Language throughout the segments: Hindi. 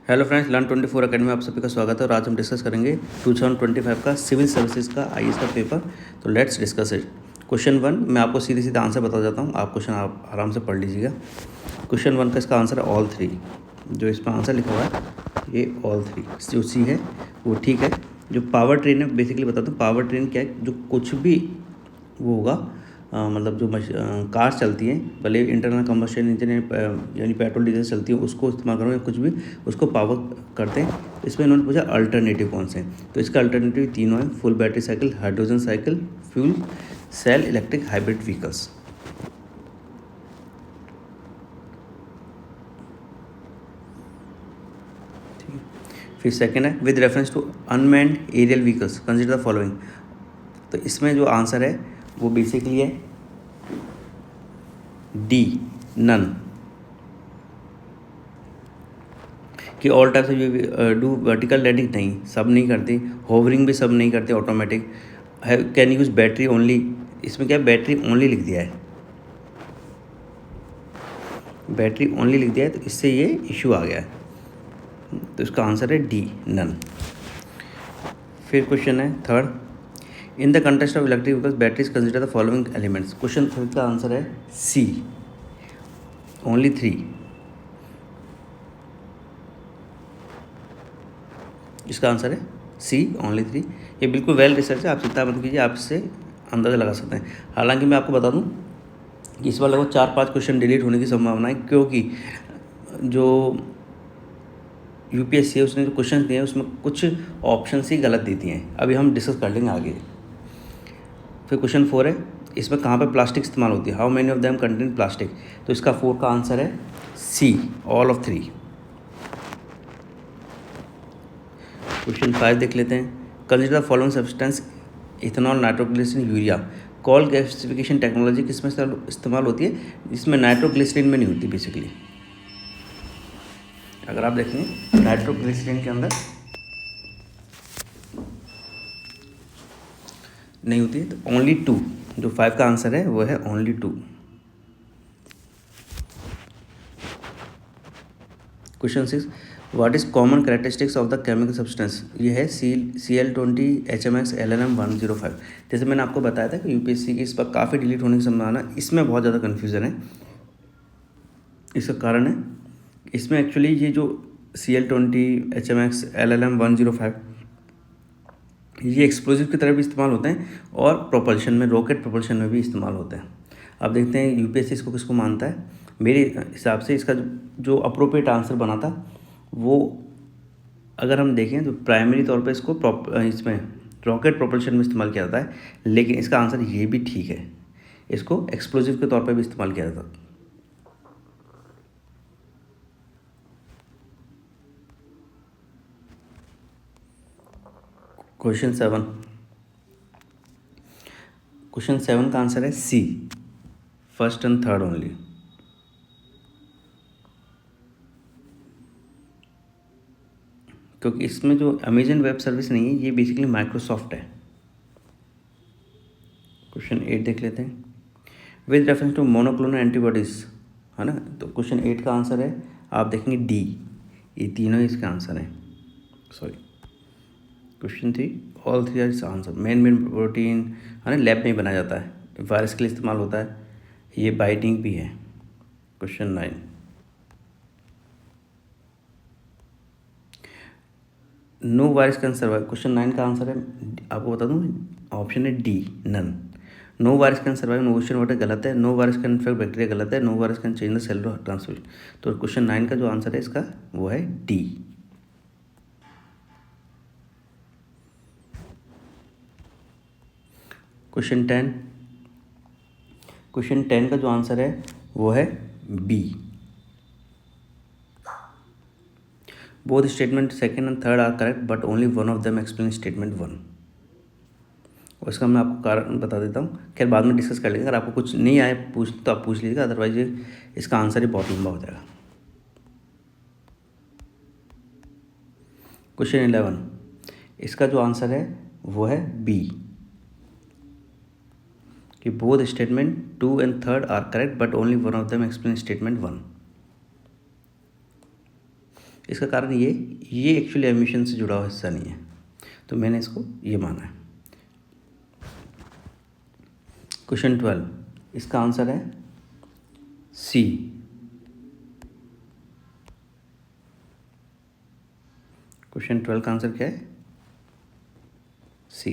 हेलो फ्रेंड्स, लर्न 24 अकेडमी में आप सभी का स्वागत है। और आज हम डिस्कस करेंगे 2025 का सिविल सर्विसेज का आईएएस का पेपर। तो लेट्स डिस्कस इट। क्वेश्चन 1 मैं आपको सीधे सीधा आंसर बता जाता हूँ, आप क्वेश्चन आप आराम से पढ़ लीजिएगा। क्वेश्चन 1 का इसका आंसर है ऑल थ्री। जो इसमें आंसर लिखा हुआ है ये ऑल थ्री, जो सी है वो ठीक है। जो पावर ट्रेन है, बेसिकली बताता हूँ पावर ट्रेन क्या है। जो कुछ भी वो होगा, मतलब जो कार्स चलती हैं, भले इंटरनल कम्बशन इंजन यानी पेट्रोल डीजल चलती है, उसको इस्तेमाल करो या कुछ भी उसको पावर करते हैं। इसमें इन्होंने पूछा अल्टरनेटिव कौन से हैं। तो इसका अल्टरनेटिव तीनों है: full battery cycle, hydrogen cycle, fuel cell electric hybrid vehicles. फिर सेकेंड है with reference to unmanned aerial vehicles consider the following. तो इसमें जो आंसर है वो बेसिकली है डी, नन। कि all types do vertical landing नहीं, सब नहीं करती। होवरिंग भी सब नहीं करते automatic. Can use battery only, इसमें क्या है बैटरी ओनली लिख दिया है, बैटरी ओनली लिख दिया है, तो इससे ये इशू आ गया है। तो इसका आंसर है डी, नन। फिर क्वेश्चन है third, in the contest of electric vehicles batteries consider the following elements. Question third का आंसर है सी, ओनली थ्री। इसका आंसर है सी, ओनली थ्री। ये बिल्कुल वेल रिसर्च है, आप चिंता मत कीजिए, आप इससे अंदाज़ा लगा सकते हैं। हालांकि मैं आपको बता दूं कि इस बार लगभग 4-5 क्वेश्चन डिलीट होने की संभावना है, क्योंकि जो यूपीएससी है उसने जो क्वेश्चन दिए हैं उसमें कुछ ऑप्शन ही गलत दी हैं। अभी हम डिस्कस कर लेंगे आगे। फिर क्वेश्चन 4 है, इसमें कहाँ पर प्लास्टिक इस्तेमाल होती है, how many of them contain plastic. तो इसका 4 का आंसर है सी, ऑल ऑफ 3। क्वेश्चन 5 देख लेते हैं, consider the following substance ethanol nitroglycerine urea. Coal gasification technology किस में इस्तेमाल होती है, जिसमें नाइट्रोग्लिसरीन में नहीं होती बेसिकली। अगर आप देखेंगे नाइट्रोग्लिसरीन के अंदर नहीं होती है, तो ओनली 2, जो 5 का आंसर है वो है only 2। Question 6, what is common characteristics of the chemical substance. ये है CL20 HMX LNM 105। जैसे मैंने आपको बताया था कि यूपीएससी की इस पर काफ़ी डिलीट होने की संभावना, इसमें बहुत ज़्यादा कन्फ्यूज़न है। इसका कारण है इसमें एक्चुअली ये जो CL20 HMX LNM 105 ये एक्सप्लोजिव की तरह भी इस्तेमाल होते हैं और प्रोपल्शन में, रॉकेट प्रोपल्शन में भी इस्तेमाल होते हैं। अब देखते हैं यूपीएससी इसको किसको मानता है। मेरे हिसाब से इसका जो अप्रोप्रिएट आंसर बना था वो, अगर हम देखें तो प्राइमरी तौर पे इसको इसमें रॉकेट प्रोपल्शन में इस्तेमाल किया जाता है, लेकिन इसका आंसर ये भी ठीक है, इसको एक्सप्लोजिव के तौर पे भी इस्तेमाल किया जाता है। क्वेश्चन 7, क्वेश्चन 7 का आंसर है C, first and third only. क्योंकि इसमें जो अमेजन वेब सर्विस नहीं है, ये बेसिकली माइक्रोसॉफ्ट है। क्वेश्चन 8 देख लेते हैं, with reference to monoclonal antibodies, है ना। तो क्वेश्चन 8 का आंसर है, आप देखेंगे डी, ये तीनों ही इसका आंसर है। Sorry, question 3, all three are is answer. Main protein है ना, लैब में ही बनाया जाता है, वायरस के लिए इस्तेमाल होता है, ये बाइंडिंग भी है। Question 9, no virus can survive. Question 9 का आंसर है, आपको बता दूँ, ऑप्शन है D, none. No virus can survive no ocean water गलत है, no virus can infect bacteria गलत है, no virus can change the cellular transmission. तो क्वेश्चन 9 का जो आंसर है इसका वो है डी। क्वेश्चन 10, क्वेश्चन 10 का जो आंसर है वो है B. Both statement second and third are correct but only one of them explain statement 1। और इसका मैं आपको कारण बता देता हूँ, खैर बाद में डिस्कस कर लेंगे। अगर आपको कुछ नहीं आए तो आप पूछ लीजिएगा, अदरवाइज इसका आंसर ही बहुत लंबा हो जाएगा। क्वेश्चन 11, इसका जो आंसर है वो है बी, कि both statement 2 and 3 are correct but only one of them explain statement 1। इसका कारण ये एक्चुअली एमिशन से जुड़ा हुआ हिस्सा नहीं है, तो मैंने इसको ये माना है। क्वेश्चन 12, इसका आंसर है सी। क्वेश्चन 12 का आंसर क्या है? सी।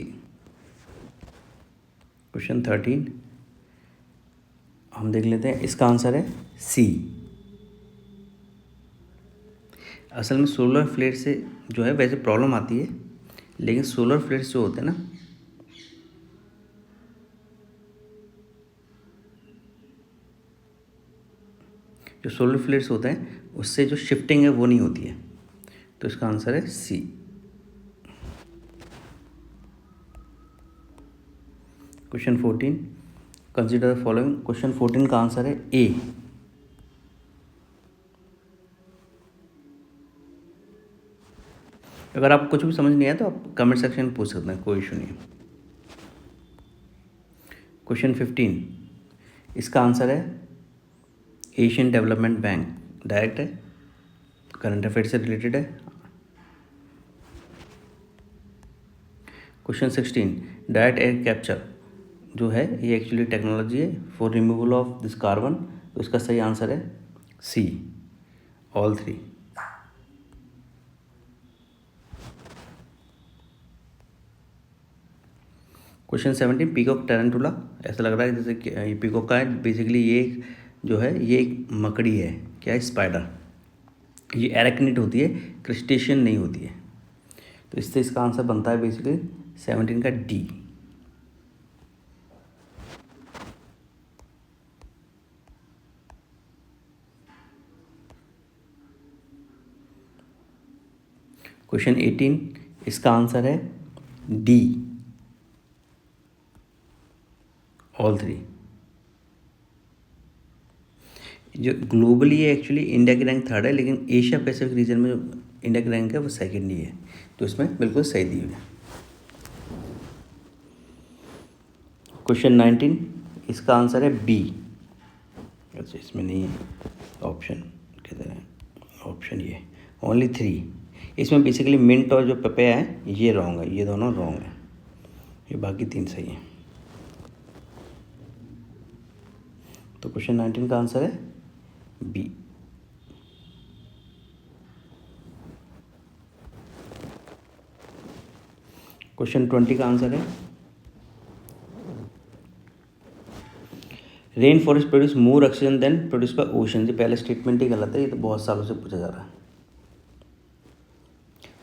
क्वेश्चन 13 हम देख लेते हैं, इसका आंसर है सी। असल में सोलर फ्लेयर से जो है वैसे प्रॉब्लम आती है, लेकिन सोलर फ्लेयर्स जो होते हैं ना, जो सोलर फ्लेयर्स होते हैं उससे जो शिफ्टिंग है वो नहीं होती है, तो इसका आंसर है C. Question 14, consider the following. Question 14 का आंसर है ए। अगर आप कुछ भी समझ नहीं आया तो आप कमेंट सेक्शन में पूछ सकते हैं, कोई इशू नहीं है। क्वेश्चन 15, इसका आंसर है एशियन डेवलपमेंट बैंक। डायरेक्ट है, करंट अफेयर से रिलेटेड है। क्वेश्चन 16, डायरेक्ट एयर कैप्चर जो है ये एक्चुअली टेक्नोलॉजी है for removal of this carbon, तो इसका सही आंसर है C, all three. Question 17, peacock tarantula. ऐसा लग रहा है जैसे कि ये पीकॉक का है, बेसिकली ये जो है ये एक मकड़ी है, क्या है? स्पाइडर। ये एरेक्निड होती है, क्रस्टेशियन नहीं होती है, तो इससे इसका आंसर बनता है बेसिकली 17 का डी। क्वेश्चन 18, इसका आंसर है डी, ऑल थ्री। जो ग्लोबली है एक्चुअली इंडिया की रैंक 3rd है, लेकिन एशिया पैसिफिक रीजन में जो इंडिया की रैंक है वो 2nd ही है, तो इसमें बिल्कुल सही दी हुई है। क्वेश्चन 19, इसका आंसर है बी। अच्छा, इसमें नहीं है ऑप्शन, किधर है ऑप्शन? ये ओनली 3। इसमें बेसिकली मिंट और जो पपैया है ये रॉन्ग है, ये दोनों रॉन्ग है, ये बाकी 3 सही हैं। तो क्वेश्चन 19 का आंसर है बी। क्वेश्चन 20 का आंसर है rain forest produce more oxygen than produce by ocean. ये पहले स्टेटमेंट ही गलत है, ये तो बहुत सालों से पूछा जा रहा है।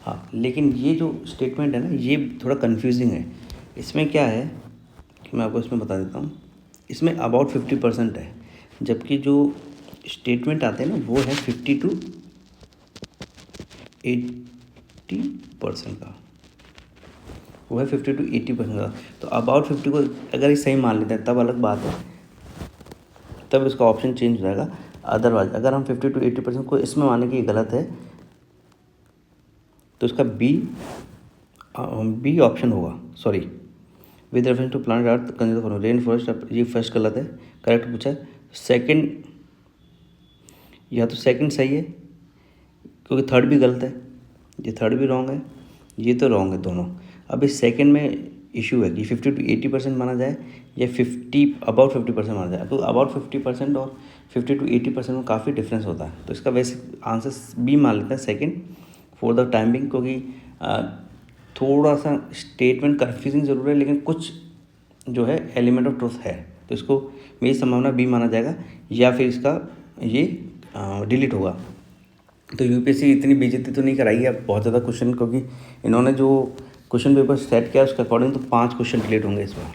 हाँ, लेकिन ये जो स्टेटमेंट है ना ये थोड़ा कंफ्यूजिंग है। इसमें क्या है कि मैं आपको इसमें बता देता हूँ, इसमें अबाउट 50% है, जबकि जो स्टेटमेंट आते हैं ना वो है 50 to 80% का, वो है 50 to 80% का। तो अबाउट 50 को अगर ये सही मान लेते हैं तब अलग बात है, तब इसका ऑप्शन चेंज हो जाएगा। अदरवाइज अगर हम 50 to 80% को इसमें माने कि गलत है तो इसका बी ऑप्शन होगा। Sorry, with reference to planet earth consider for rain forest, ये फर्स्ट गलत है, करेक्ट पूछा है। सेकंड, या तो सेकंड सही है क्योंकि थर्ड भी गलत है, ये थर्ड भी रॉन्ग है, ये तो रॉन्ग है दोनों। अब इस सेकंड में इशू है कि 50 to 80% माना जाए या अबाउट 50% माना जाए, तो अबाउट 50% और 50 to 80% में काफ़ी डिफरेंस होता है, तो इसका वैसे आंसर बी मान लेते हैं सेकंड फॉर द टाइमिंग, क्योंकि थोड़ा सा स्टेटमेंट कन्फ्यूजिंग ज़रूर है लेकिन कुछ जो है एलिमेंट ऑफ ट्रूथ है, तो इसको मेरी संभावना बी माना जाएगा, या फिर इसका ये डिलीट होगा। तो यूपीएससी इतनी बेइज्जती तो नहीं कराई है अब बहुत ज़्यादा क्वेश्चन, क्योंकि इन्होंने जो क्वेश्चन पेपर सेट किया उसके अकॉर्डिंग तो 5 क्वेश्चन डिलीट होंगे इस बार।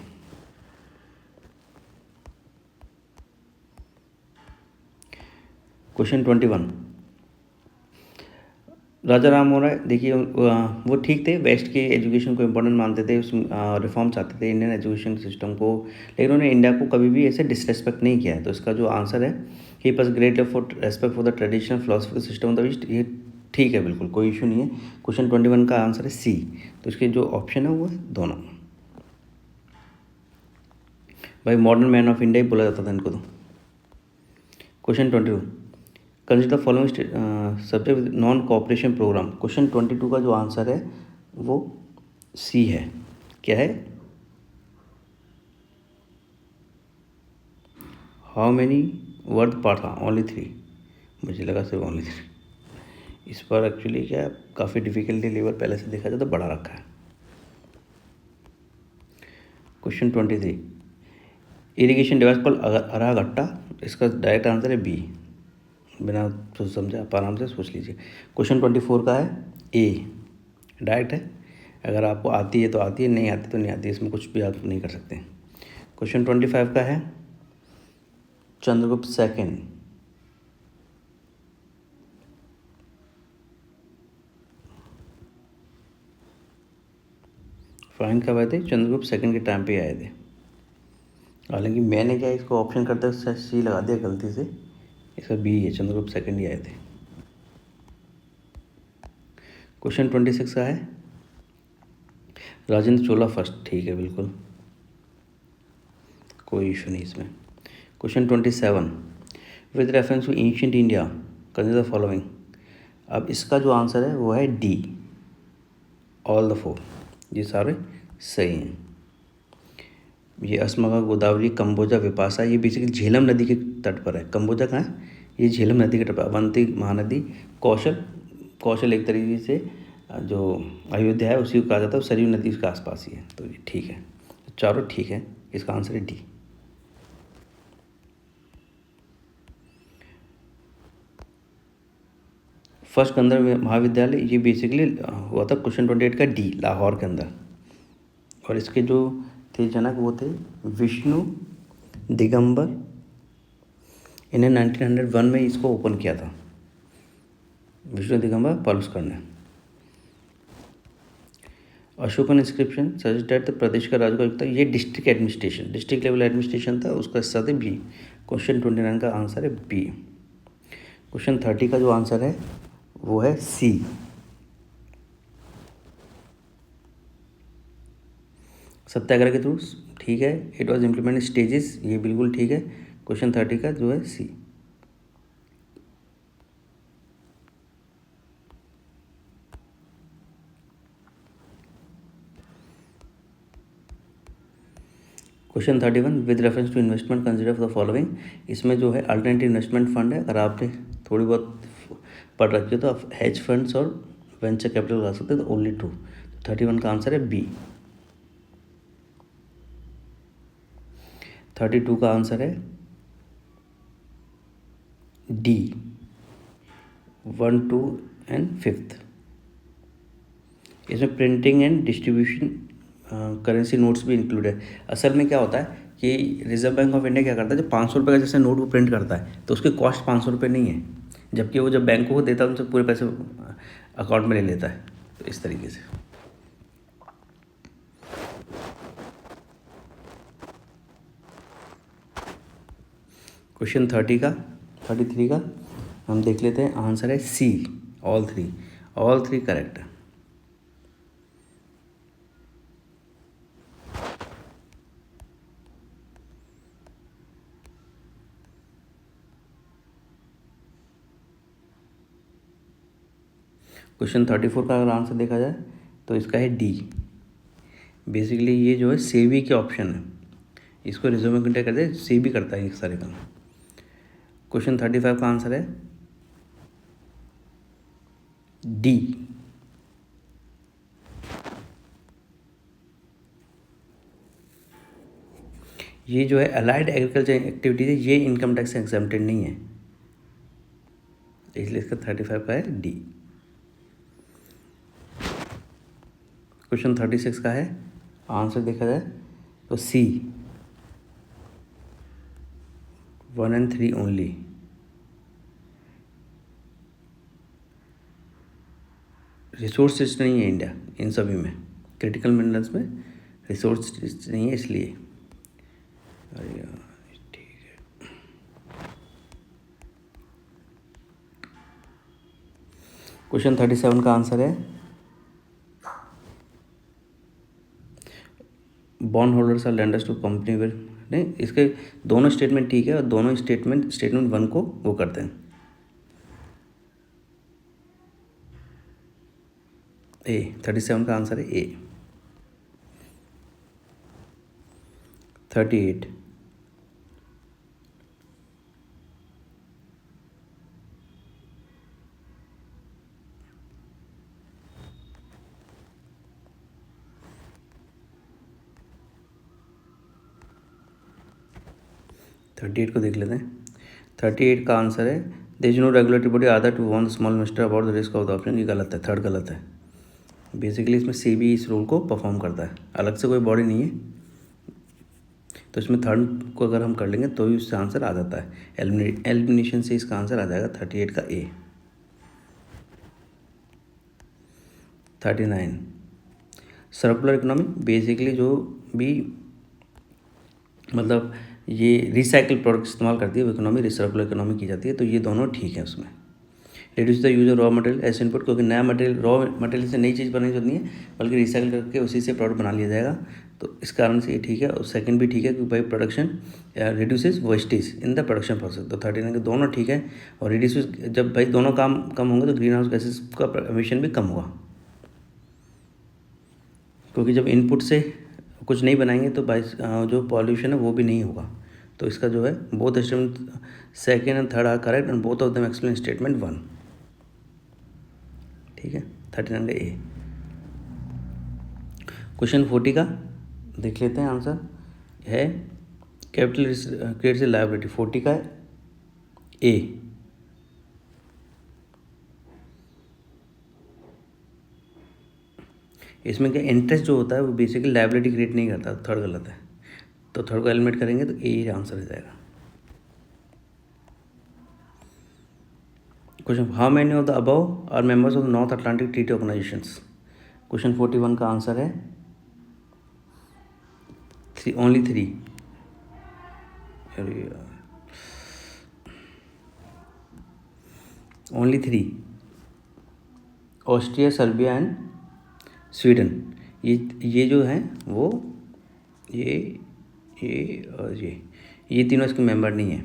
क्वेश्चन 21, राजा राम मोहन राय, देखिए वो ठीक थे, वेस्ट के एजुकेशन को इम्पोर्टेंट मानते थे, उस रिफॉर्म चाहते थे इंडियन एजुकेशन सिस्टम को, लेकिन उन्होंने इंडिया को कभी भी ऐसे डिसरेस्पेक्ट नहीं किया है, तो इसका जो आंसर है he pass great love for respect for the traditional philosophical system of the East, ये ठीक है, बिल्कुल कोई इशू नहीं है। क्वेश्चन 21 का आंसर है सी, तो इसके जो ऑप्शन है वो है दोनों। भाई मॉडर्न मैन ऑफ इंडिया ही बोला जाता था इनको तो। Question 22, consider the following subject non cooperation programme. Question 22 का जो आंसर है वो सी है। क्या है? How many word part? हाँ, ओनली 3। मुझे लगा सिर्फ ओनली 3। इस पर एक्चुअली क्या काफ़ी डिफिकल्टी लेवल पहले से देखा जाए तो बढ़ा रखा है। Question 23, irrigation device called araghatta. इसका डायरेक्ट आंसर है बी। बिना सोच समझे आप आराम से सोच लीजिए। क्वेश्चन 24 का है ए, डायरेक्ट है। अगर आपको आती है तो आती है, नहीं आती तो नहीं आती, इसमें कुछ भी आप नहीं कर सकते। क्वेश्चन 25 का है चंद्रगुप्त सेकंड। फाइन कब आए थे? चंद्रगुप्त सेकंड के टाइम पे आए थे। हालांकि मैंने क्या इसको ऑप्शन करते सी लगा दिया गलती से, इसका बी है, चंद्रगुप्त सेकंड ही आए थे। क्वेश्चन 26 का है राजेंद्र चोला फर्स्ट। ठीक है, बिल्कुल कोई इशू नहीं इसमें। Question 27, with reference to ancient India consider the following. अब इसका जो आंसर है वो है डी, ऑल द 4। ये सारे सही हैं। ये अस्मगा, गोदावरी, कम्बोजा, विपाशा, ये बेसिकली झेलम नदी के तट पर है। कम्बोजा कहाँ है? ये झेलम नदी के तट पर। अवंती महानदी, कौशल एक तरीके से जो अयोध्या है उसी को कहा जाता है, सरयू नदी उसके आसपास ही है। तो ये ठीक है, चारों ठीक है। इसका आंसर है डी। फर्स्ट गंधर्व महाविद्यालय ये बेसिकली हुआ था क्वेश्चन 28 का डी, लाहौर के अंदर। और इसके जो थे जनक वो थे विष्णु दिगंबर। इन्हें 1901 में इसको ओपन किया था, विष्णु दिगंबर पलुस्कर ने। अशोकन इंस्क्रिप्शन सजेस्टेड द प्रदेश का राजगुरु। ये district administration, district level administration था, उसका हिस्सा थे बी। क्वेश्चन 29 का आंसर है बी। क्वेश्चन 30 का जो आंसर है वो है सी, सत्याग्रह के थ्रू। ठीक है, इट वॉज इम्प्लीमेंट स्टेजेस, ये बिल्कुल ठीक है। क्वेश्चन 30 का जो है C. Question 31, with reference to investment consider for the following. इसमें जो है अल्टरनेटिव इन्वेस्टमेंट फंड है। अगर आपने थोड़ी बहुत पढ़ रखी है तो आप हेज फंड्स और वेंचर कैपिटल लगा सकते हैं, तो ओनली 2। 31 का आंसर है बी। 32 का आंसर है डी, 1, 2 एंड 5। इसमें printing and distribution currency notes भी इंक्लूड है। असल में क्या होता है कि रिजर्व बैंक ऑफ इंडिया क्या करता है, जो 500 रुपये का जैसे नोट वो प्रिंट करता है तो उसकी कॉस्ट 500 रुपये नहीं है, जबकि वो जब बैंकों को देता है उनसे पूरे पैसे अकाउंट में ले लेता है। तो इस तरीके से। क्वेश्चन 33 का हम देख लेते हैं। आंसर है सी, ऑल 3 करेक्ट है। क्वेश्चन 34 का अगर आंसर देखा जाए तो इसका है डी। बेसिकली ये जो है सेबी के ऑप्शन है, इसको रिजर्व बैंक इंडिया करते हैं, सेबी करता है ये सारे काम। क्वेश्चन 35 का आंसर है डी। ये जो है अलाइड एग्रीकल्चर एक्टिविटीज है, ये इनकम टैक्स से एग्जम्प्टेड नहीं है, इसलिए इसका 35 का है डी। क्वेश्चन 36 का है आंसर देखा जाए तो सी, 1 and 3 ओनली। रिसोर्स नहीं है इंडिया इन सभी में, क्रिटिकल मिनरल्स में रिसोर्स नहीं है इसलिए। अरे यार ठीक है। क्वेश्चन 37 का आंसर है bond holders are lenders to company will. नहीं, इसके दोनों स्टेटमेंट ठीक है और दोनों स्टेटमेंट 1 को वो करते हैं, ए। 37 का आंसर है ए। 38, 38 को देख लेते हैं। 38 का आंसर है there is no regulatory body other to warn the small minister about the risk of the option. ये गलत है, थर्ड गलत है। बेसिकली इसमें सेबी इस रोल को परफॉर्म करता है, अलग से कोई बॉडी नहीं है। तो इसमें थर्ड को अगर हम कर लेंगे तो ही उससे आंसर आ जाता है। एलिमिनेशन से इसका आंसर आ जाएगा 38 का ए। 39 सर्कुलर इकोनॉमी, बेसिकली जो भी मतलब ये रिसाइकिल प्रोडक्ट इस्तेमाल करती है वो इकोनॉमी सर्कुलर इकोनॉमी की जाती है। तो ये दोनों ठीक है उसमें। Reduce the use of raw material as input, क्योंकि नया मटेरियल रॉ मटेरियल से नई चीज़ बनानी जरूरत नहीं है, बल्कि रिसाइकिल करके उसी से प्रोडक्ट बना लिया जाएगा। तो इस कारण से ये ठीक है। और सेकंड भी ठीक है क्योंकि भाई production reduces wastage in the production process. तो 39 के दोनों ठीक है। और रिड्यूस, जब भाई दोनों काम कम होंगे तो ग्रीन हाउस गैसेस का एमिशन भी कम होगा, क्योंकि जब इनपुट से कुछ नहीं बनाएंगे तो भाई जो पॉल्यूशन है वो भी नहीं होगा। तो इसका जो है both statement second and third are correct and both of them explain statement 1। ठीक है, 39 का ए। क्वेश्चन 40 का देख लेते हैं आंसर है कैपिटल क्रिएट्स लायबिलिटी। 40 का ए। इसमें क्या इंटरेस्ट जो होता है वो बेसिकली लायबिलिटी क्रिएट नहीं करता, थर्ड गलत है। तो थर्ड को एलिमिनेट करेंगे तो ए आंसर हो जाएगा। Question how many of the above are members of North Atlantic Treaty organisations. Question 41 का आंसर है only 3। Only 3 Austria, Serbia and Sweden. ये जो हैं वो ये और ये तीनों इसके मेंबर नहीं है।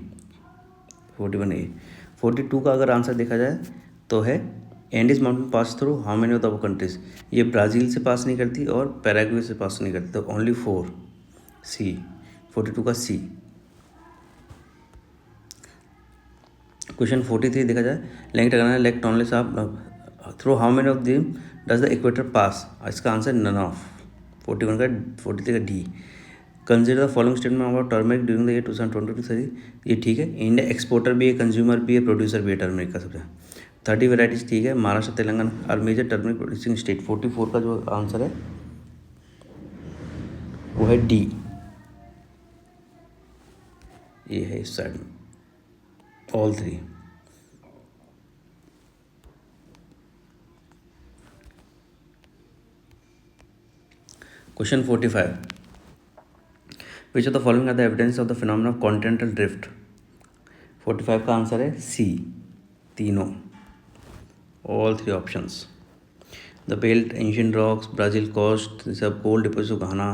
41 ए। 42 का अगर आंसर देखा जाए तो है Andes mountain pass through how many of the countries. ये ब्राज़ील से पास नहीं करती और पैराग्वे से पास नहीं करती। तो ओनली 4 सी। 42 का सी। क्वेश्चन 43 देखा जाए lake Tonle Sap through how many of them does the equator pass. इसका आंसर नन ऑफ। 41 का 43 का D. Consider the following statement about turmeric during the year 2023। ये ठीक है। इंडिया एक्सपोर्टर भी है, कंज्यूमर भी है, प्रोड्यूसर भी है टर्मरिक का सबसे। 30 वेराइटीज ठीक है। Maharashtra Telangana are major turmeric producing state. 44 का जो आंसर है वो है डी। ये है इस साइड में all 3। Question 45 which of the following are the evidence of the phenomena of continental drift. 45 का आंसर है सी, तीनों, all 3 options. The belt, ancient rocks, Brazil coast, सब gold deposit of Ghana,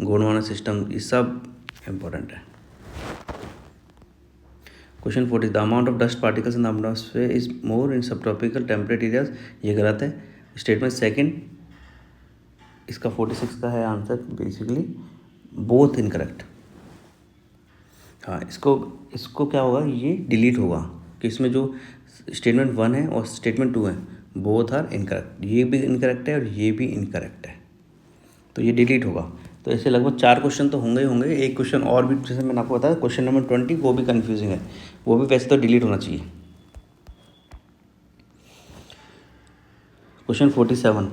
Gondwana system, ये सब इम्पोर्टेंट है। Question 40 the amount of dust particles in the atmosphere is more in subtropical temperate areas. ये गलत है। स्टेटमेंट सेकंड इसका 46 का है आंसर बेसिकली बोथ इनकरेक्ट। हाँ, इसको क्या होगा, ये डिलीट होगा कि इसमें जो स्टेटमेंट 1 है और स्टेटमेंट 2 है बोथ आर इनकरेक्ट। ये भी इनकरेक्ट है और ये भी इनकरेक्ट है, तो ये डिलीट होगा। तो ऐसे लगभग 4 क्वेश्चन तो होंगे ही होंगे। एक क्वेश्चन और भी जैसे मैंने आपको बताया क्वेश्चन नंबर 20 वो भी कन्फ्यूजिंग है, वो भी वैसे तो डिलीट होना चाहिए। क्वेश्चन 47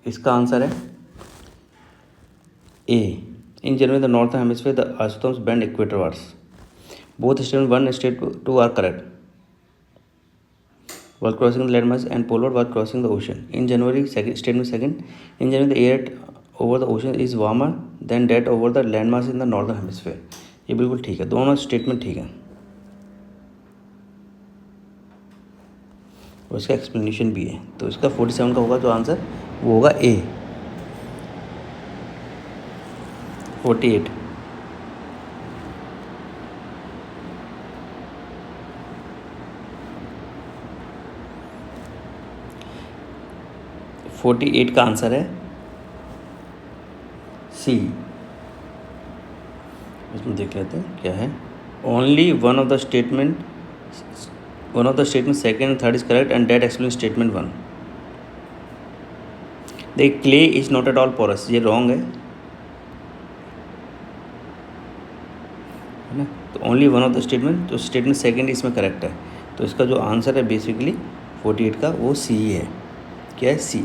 इसका आंसर है A. In general the northern hemisphere the isotherms bend equatorwards. Both statement 1 statement 2 are correct. while crossing the landmass and polar while crossing the ocean. In January, statement second, in January the air over the ocean is warmer than that over the landmass in the northern hemisphere. ये बिल्कुल ठीक है, दोनों स्टेटमेंट ठीक है और इसका एक्सप्लेनेशन भी है। तो इसका 47 का होगा जो आंसर वो होगा ए। 48 48 48 का आंसर है सी। इसमें देख लेते हैं क्या है। Only one of the statement second and third is correct and that explain statement 1। देख, clay is not at all porous, ये रॉन्ग है ना। तो only one of the statement, तो स्टेटमेंट सेकेंड इसमें करेक्ट है। तो इसका जो आंसर है बेसिकली 48 का वो सी ही है। क्या है? सी।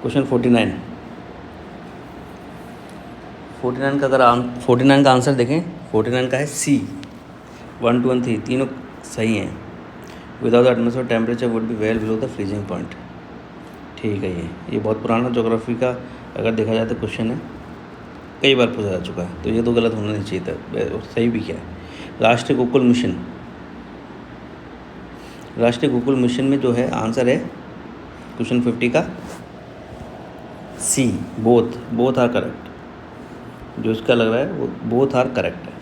क्वेश्चन 49 का अगर 49 का आंसर देखें, 49 का है सी। 1, 2 और 3 तीनों सही हैं। Without the atmosphere temperature would be well below the freezing point. ठीक है। ये बहुत पुराना ज्योग्राफी का अगर देखा जाए तो क्वेश्चन है, कई बार पूछा जा चुका है, तो ये तो गलत होना नहीं चाहिए था। सही भी क्या है? राष्ट्रीय गोकुल मिशन में जो है आंसर है क्वेश्चन 50 का सी। Both are correct. जो इसका लग रहा है वो बोथ आर करेक्ट है।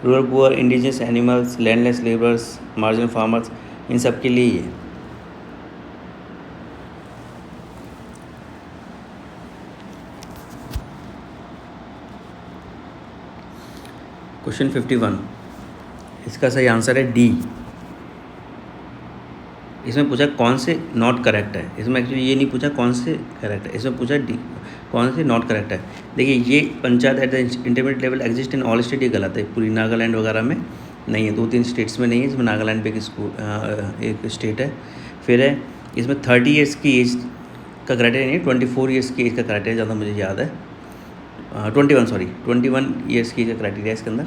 Rural poor, indigenous animals, landless labourers, marginal farmers, इन सब के लिए ये। क्वेश्चन 51, इसका सही आंसर है डी। इसमें पूछा कौन से नॉट करेक्ट है। इसमें एक्चुअली ये नहीं पूछा कौन से करेक्ट है, इसमें पूछा डी कौन से नॉट करेक्ट है। देखिए, ये panchayat at the intermediate level exist in all state, ये गलत है। पूरी नागालैंड वगैरह में नहीं है, 2-3 स्टेट्स में नहीं है, इसमें नागालैंड पे एक स्टेट है। फिर है इसमें 30 ईयर्स की एज का क्राइटेरिया नहीं है, 24 ईयर्स की एज का क्राइटेरिया, ज़्यादा मुझे याद है। 21 ईयर्स की एज का क्राइटेरिया इसके अंदर।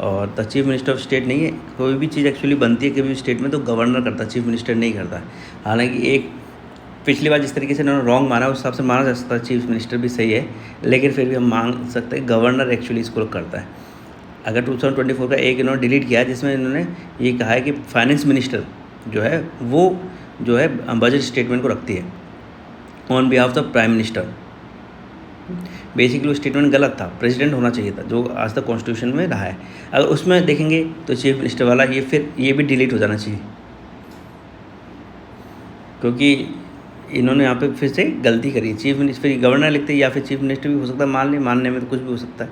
और the chief minister of state नहीं है। कोई भी चीज़ एक्चुअली बनती है किसी भी स्टेट में तो गवर्नर करता है, चीफ मिनिस्टर नहीं करता। हालांकि एक पिछली बार जिस तरीके से इन्होंने रॉन्ग माना उस हिसाब से माना जा सकता है चीफ मिनिस्टर भी सही है, लेकिन फिर भी हम मान सकते हैं गवर्नर एक्चुअली इसको करता है। अगर 2024 का एक इन्होंने डिलीट किया है जिसमें इन्होंने ये कहा है कि फाइनेंस मिनिस्टर जो है वो जो है बजट स्टेटमेंट को रखती है on behalf the prime minister. Basically वो स्टेटमेंट गलत था, प्रेसिडेंट होना चाहिए था, जो आज तक कॉन्स्टिट्यूशन में रहा है। अगर उसमें देखेंगे तो चीफ मिनिस्टर वाला ये भी डिलीट हो जाना चाहिए, क्योंकि इन्होंने यहाँ पे फिर से गलती करी। चीफ मिनिस्टर फिर गवर्नर लिखते या फिर चीफ मिनिस्टर भी हो सकता है, मानने में तो कुछ भी हो सकता है,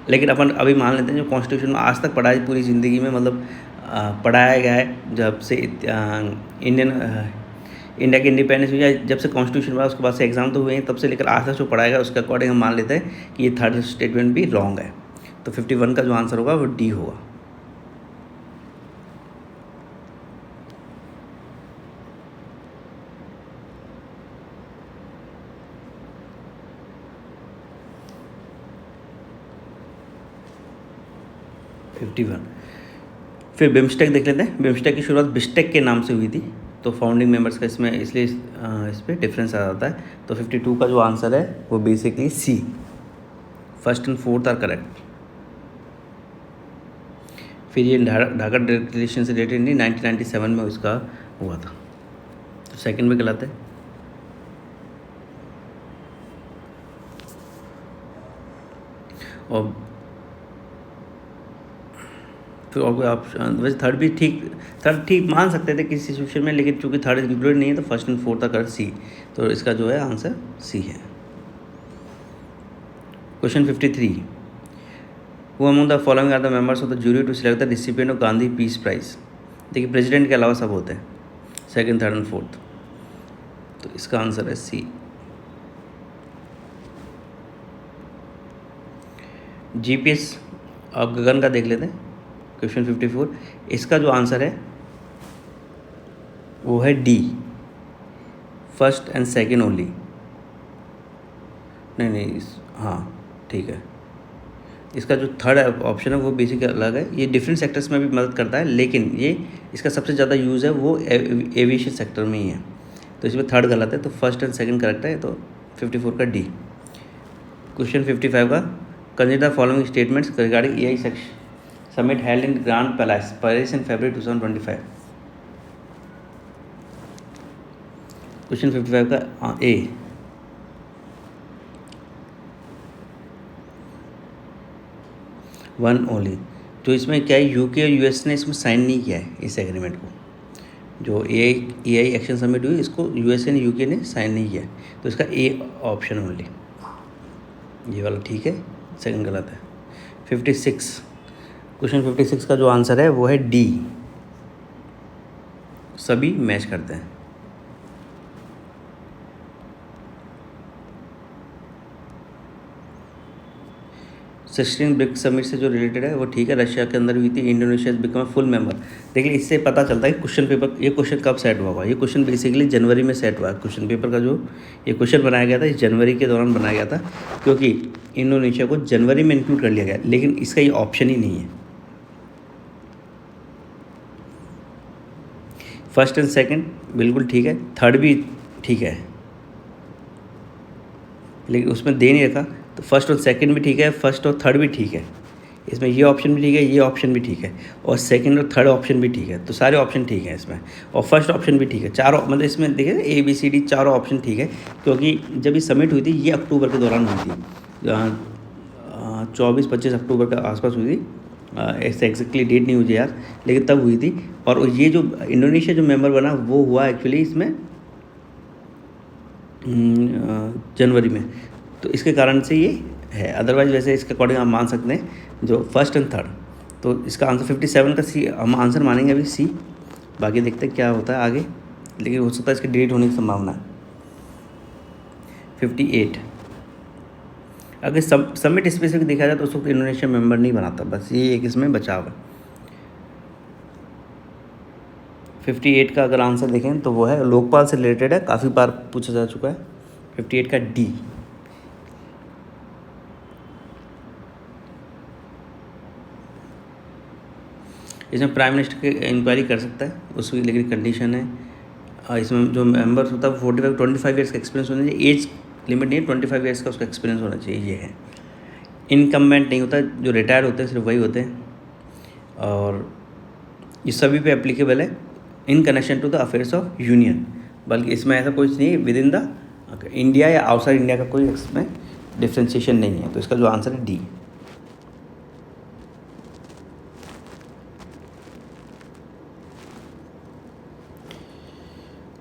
लेकिन अपन अभी मान लेते हैं जो कॉन्स्टिट्यूशन में आज तक पढ़ा है पूरी ज़िंदगी में, मतलब पढ़ाया गया है जब से इंडिया की इंडिपेंडेंस हुई है, जब से कॉन्स्टिट्यूशन बना उसके बाद से एग्जाम तो हुए हैं, तब से लेकर आज तक जो पढ़ाएगा उसके अकॉर्डिंग हम मान लेते हैं कि ये थर्ड स्टेटमेंट भी रॉन्ग है। तो 51 का जो आंसर होगा वो डी होगा। फिर बिम्स्टेक देख लेते हैं। बिम्स्टेक की शुरुआत बिस्टेक के नाम से हुई थी, तो फाउंडिंग मेंबर्स का इसमें इसलिए इस पर डिफरेंस आ जाता है। तो 52 का जो आंसर है वो basically C, first and fourth are correct. फिर ये ढाका डिक्लेरेशन से रिलेटेड नहीं, 1997 में उसका हुआ था, तो सेकंड में गलत है। और फिर और कोई ऑप्शन, वैसे थर्ड ठीक मान सकते थे किसी सिचुएशन में, लेकिन चूंकि थर्ड इंक्लूडेड नहीं है तो फर्स्ट एंड फोर्थ का सी, तो इसका जो है आंसर सी है। Question 53, who among the following are the members of the jury to select the recipient of Gandhi peace prize. देखिए, प्रेसिडेंट के अलावा सब होते हैं, सेकंड, थर्ड एंड फोर्थ, तो इसका आंसर है सी। जीपीएस आप गगन का देख लेते हैं, क्वेश्चन 54, इसका जो आंसर है वो है D, first and second only. नहीं, हाँ ठीक है। इसका जो थर्ड ऑप्शन है वो बेसिक अलग है, ये डिफरेंट सेक्टर्स में भी मदद करता है, लेकिन ये इसका सबसे ज़्यादा यूज़ है वो एविएशन सेक्टर में ही है, तो इसमें थर्ड गलत है, तो फर्स्ट एंड सेकंड करेक्ट है, तो 54 का डी। क्वेश्चन 55 का, consider the following statements regarding AI summit held in grand palace Paris in February 2025। Question 55 का ए, वन ओनली। तो इसमें क्या है, यूके और यूएस ने इसमें साइन नहीं किया है इस एग्रीमेंट को। जो एआई एक्शन समिट हुई इसको यूएसए ने यूके ने साइन नहीं किया, तो इसका ए ऑप्शन ओनली, ये वाला ठीक है, सेकंड गलत है। 56 क्वेश्चन 56 का जो आंसर है वो है डी, सभी मैच करते हैं। 16 ब्रिक्स समिट से जो रिलेटेड है वो ठीक है, रशिया के अंदर हुई थी, Indonesia become a full member. देखिए इससे पता चलता है कि क्वेश्चन पेपर, ये क्वेश्चन कब सेट हुआ होगा। ये क्वेश्चन बेसिकली जनवरी में सेट हुआ है। क्वेश्चन पेपर का जो ये क्वेश्चन बनाया गया था इस जनवरी के दौरान बनाया गया था, क्योंकि इंडोनेशिया को जनवरी में इंक्लूड कर लिया गया, लेकिन इसका ये ऑप्शन ही नहीं है। फर्स्ट एंड सेकेंड बिल्कुल ठीक है, थर्ड भी ठीक है, लेकिन उसमें दे नहीं रखा, तो फर्स्ट और सेकंड भी ठीक है, फर्स्ट और थर्ड भी ठीक है, इसमें ये ऑप्शन भी ठीक है, ये ऑप्शन भी ठीक है, और सेकंड और थर्ड ऑप्शन भी ठीक है, तो सारे ऑप्शन ठीक हैं इसमें, और फर्स्ट ऑप्शन भी ठीक है। चारों मतलब इसमें देखिए ABCD चारों ऑप्शन ठीक है, क्योंकि जब ये सबमिट हुई थी ये अक्टूबर के दौरान हुई थी, 24-25 अक्टूबर के आसपास हुई थी, ऐसे एग्जैक्टली डेट नहीं हुई यार, लेकिन तब हुई थी। और ये जो इंडोनेशिया जो मेंबर बना वो हुआ एक्चुअली इसमें जनवरी में, तो इसके कारण से ये है। अदरवाइज वैसे इसके अकॉर्डिंग आप मान सकते हैं जो फर्स्ट एंड थर्ड, तो इसका आंसर 57 का सी हम आंसर मानेंगे अभी सी, बाकी देखते हैं क्या होता है आगे, लेकिन हो सकता है इसकी डिलीट होने की संभावना है। 58 अगर सबमिट स्पेसिफिक देखा जाए तो उस वक्त इंडोनेशिया मेंबर नहीं बनाता, बस ये एक इसमें बचाव है। 58 का अगर आंसर देखें तो वो है लोकपाल से रिलेटेड है, काफ़ी बार पूछा जा चुका है। 58 का डी। इसमें प्राइम मिनिस्टर की इंक्वायरी कर सकता है उसकी, लेकिन कंडीशन है इसमें जो मेंबर होता है 25 ईयर्स का एक्सपीरियंस होना चाहिए, एज लिमिट नहीं है, 25 ईयर्स का उसका एक्सपीरियंस होना चाहिए, ये है। इनकम्बेंट नहीं होता, जो रिटायर होते हैं सिर्फ वही होते हैं, और ये सभी पे एप्लीकेबल है in connection to the affairs of union, बल्कि इसमें ऐसा कुछ नहीं है विद इन द इंडिया या आउटसाइड इंडिया का कोई इसमें डिफ्रेंशिएशन नहीं है, तो इसका जो आंसर है D.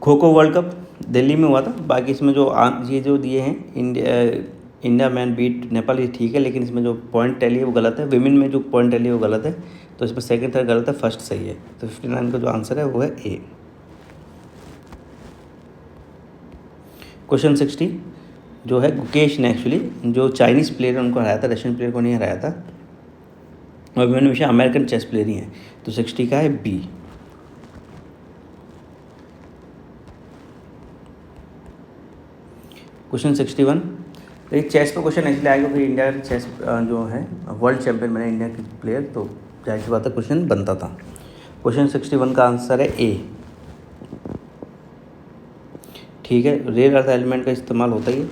Kho kho world cup Delhi में हुआ था, बाकी इसमें जो ये जो दिए हैं इंडिया मैन बीट नेपाल, ये ठीक है, लेकिन इसमें जो पॉइंट टैली है वो गलत है, विमेन में जो पॉइंट टैली है वो गलत है, तो इसमें सेकंड थर्ड गलत है, फर्स्ट सही है, तो 59 का जो आंसर है वो है ए। क्वेश्चन 60 जो है गुकेश ने एक्चुअली जो चाइनीज़ प्लेयर है उनको हराया था, रशियन प्लेयर को नहीं हराया था, और विमेन हमेशा अमेरिकन चेस प्लेयर ही हैं, तो 60 का है बी। क्वेश्चन 61 देखिए चेस पे क्वेश्चन इसलिए आएगा क्योंकि इंडिया का चेस जो है वर्ल्ड चैंपियन बने इंडिया के प्लेयर, तो जाहिर सी बात है क्वेश्चन बनता था। क्वेश्चन 61 का आंसर है ए, ठीक है। रेयर अर्थ एलिमेंट का इस्तेमाल होता ही है,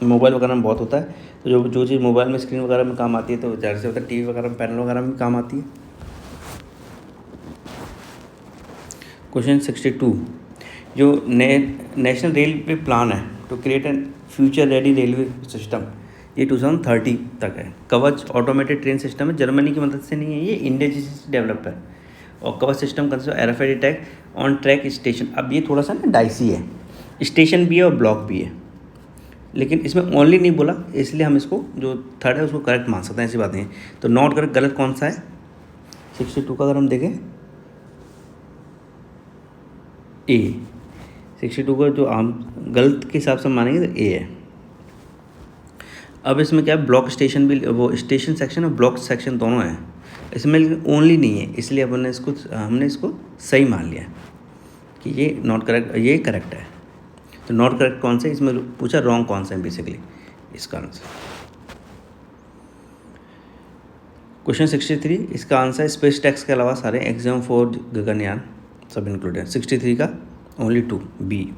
मोबाइल वगैरह में बहुत होता है, तो जो चीज़ मोबाइल में स्क्रीन वगैरह में काम आती है तो जाहिर से होता है टीवी वगैरह में पैनल वगैरह में काम आती है। क्वेश्चन 62 जो नेशनल रेलवे प्लान है to create an future ready railway system, ये 2030 तक है। कवच ऑटोमेटेड ट्रेन सिस्टम है, जर्मनी की मदद से नहीं है, ये इंडिया से डेवलप है, और कवच system consist RFID tag on track station. अब ये थोड़ा सा ना डाइसी है, स्टेशन भी है और ब्लॉक भी है, लेकिन इसमें ओनली नहीं बोला, इसलिए हम इसको जो थर्ड है उसको करेक्ट मान सकते हैं, ऐसी बात नहीं है। तो नॉट करेक्ट गलत कौन सा है 62 का, अगर हम देखें ए, 62 का जो आम गलत के हिसाब से मानेंगे तो ए है। अब इसमें क्या है, ब्लॉक स्टेशन भी, वो स्टेशन सेक्शन और ब्लॉक सेक्शन दोनों हैं, इसमें ओनली नहीं है, इसलिए हमने इसको सही मान लिया कि ये नॉट करेक्ट, ये करेक्ट है। तो नॉट करेक्ट कौन सा है, इसमें पूछा रॉन्ग कौन सा है बेसिकली, इसका आंसर। क्वेश्चन 63 इसका आंसर स्पेस टैक्स के अलावा सारे एग्जाम फॉर गगनयान सब इंक्लूड है। 63 का ओनली 2 बी।